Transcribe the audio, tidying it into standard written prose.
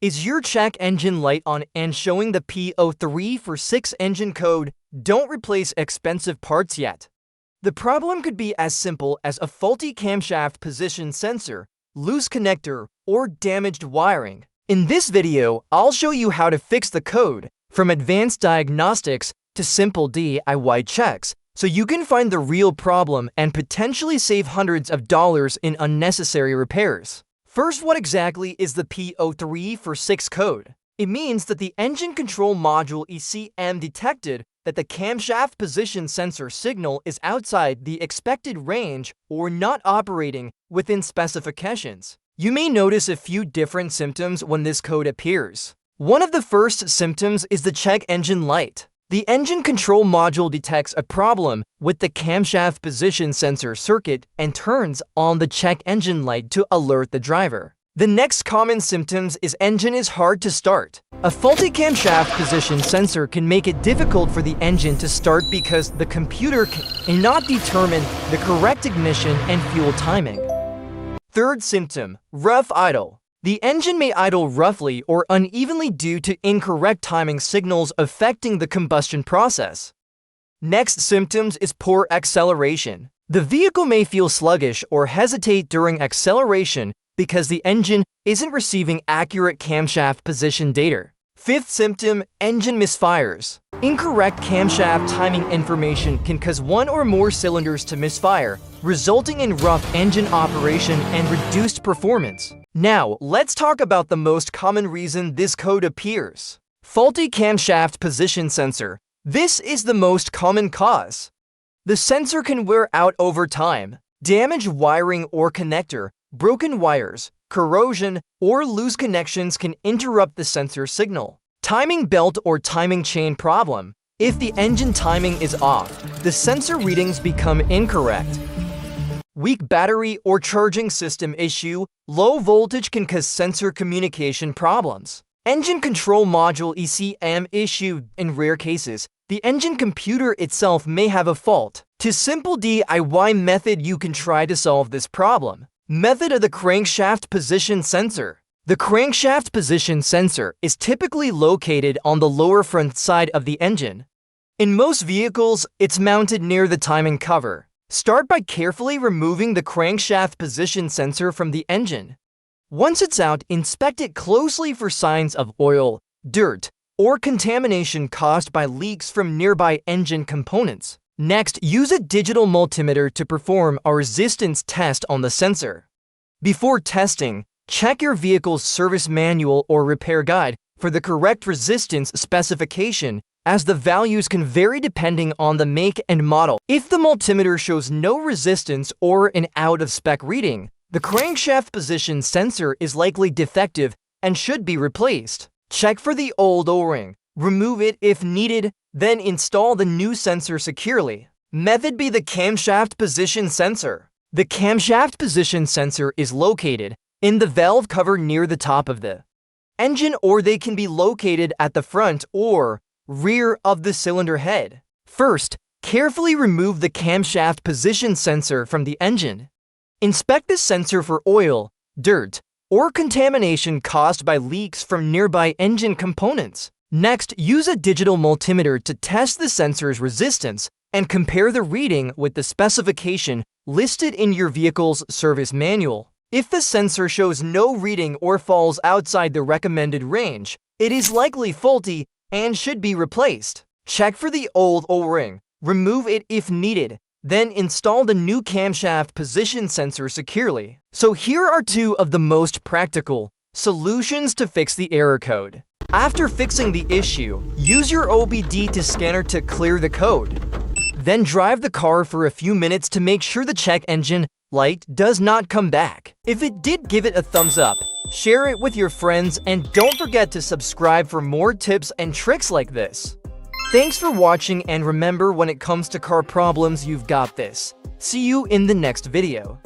Is your check engine light on and showing the P0346 engine code? Don't replace expensive parts yet. The problem could be as simple as a faulty camshaft position sensor, loose connector, or damaged wiring. In this video, I'll show you how to fix the code, from advanced diagnostics to simple DIY checks, so you can find the real problem and potentially save hundreds of dollars in unnecessary repairs. First, what exactly is the P0346 code? It means that the engine control module ECM detected that the camshaft position sensor signal is outside the expected range or not operating within specifications. You may notice a few different symptoms when this code appears. One of the first symptoms is the check engine light. The engine control module detects a problem with the camshaft position sensor circuit and turns on the check engine light to alert the driver. The next common symptoms is engine is hard to start. A faulty camshaft position sensor can make it difficult for the engine to start because the computer cannot determine the correct ignition and fuel timing. Third symptom, rough idle. The engine may idle roughly or unevenly due to incorrect timing signals affecting the combustion process. Next symptoms is poor acceleration. The vehicle may feel sluggish or hesitate during acceleration because the engine isn't receiving accurate camshaft position data. Fifth symptom, engine misfires. Incorrect camshaft timing information can cause one or more cylinders to misfire, resulting in rough engine operation and reduced performance. Now, let's talk about the most common reason this code appears. Faulty camshaft position sensor. This is the most common cause. The sensor can wear out over time. Damaged wiring or connector, broken wires, corrosion, or loose connections can interrupt the sensor signal. Timing belt or timing chain problem. If the engine timing is off, the sensor readings become incorrect. Weak battery or charging system issue. Low voltage can cause sensor communication problems. Engine control module ECM issue. In rare cases, the engine computer itself may have a fault. To simple DIY method you can try to solve this problem. Method of the crankshaft position sensor. The crankshaft position sensor is typically located on the lower front side of the engine. In most vehicles, it's mounted near the timing cover. Start by carefully removing the crankshaft position sensor from the engine. Once it's out, inspect it closely for signs of oil, dirt, or contamination caused by leaks from nearby engine components. Next, use a digital multimeter to perform a resistance test on the sensor. Before testing, check your vehicle's service manual or repair guide for the correct resistance specification, as the values can vary depending on the make and model. If the multimeter shows no resistance or an out-of-spec reading, the crankshaft position sensor is likely defective and should be replaced. Check for the old O-ring. Remove it if needed, then install the new sensor securely. Method B, the camshaft position sensor. The camshaft position sensor is located in the valve cover near the top of the engine, or they can be located at the front or rear of the cylinder head. First, carefully remove the camshaft position sensor from the engine. Inspect the sensor for oil, dirt, or contamination caused by leaks from nearby engine components. Next, use a digital multimeter to test the sensor's resistance and compare the reading with the specification listed in your vehicle's service manual. If the sensor shows no reading or falls outside the recommended range, it is likely faulty and should be replaced. Check for the old O-ring. Remove it if needed, then install the new camshaft position sensor securely. So here are two of the most practical solutions to fix the error code. After fixing the issue, use your OBD2 scanner to clear the code. Then drive the car for a few minutes to make sure the check engine light does not come back. If it did, give it a thumbs up, share it with your friends, and don't forget to subscribe for more tips and tricks like this. Thanks for watching, and remember, when it comes to car problems, you've got this. See you in the next video.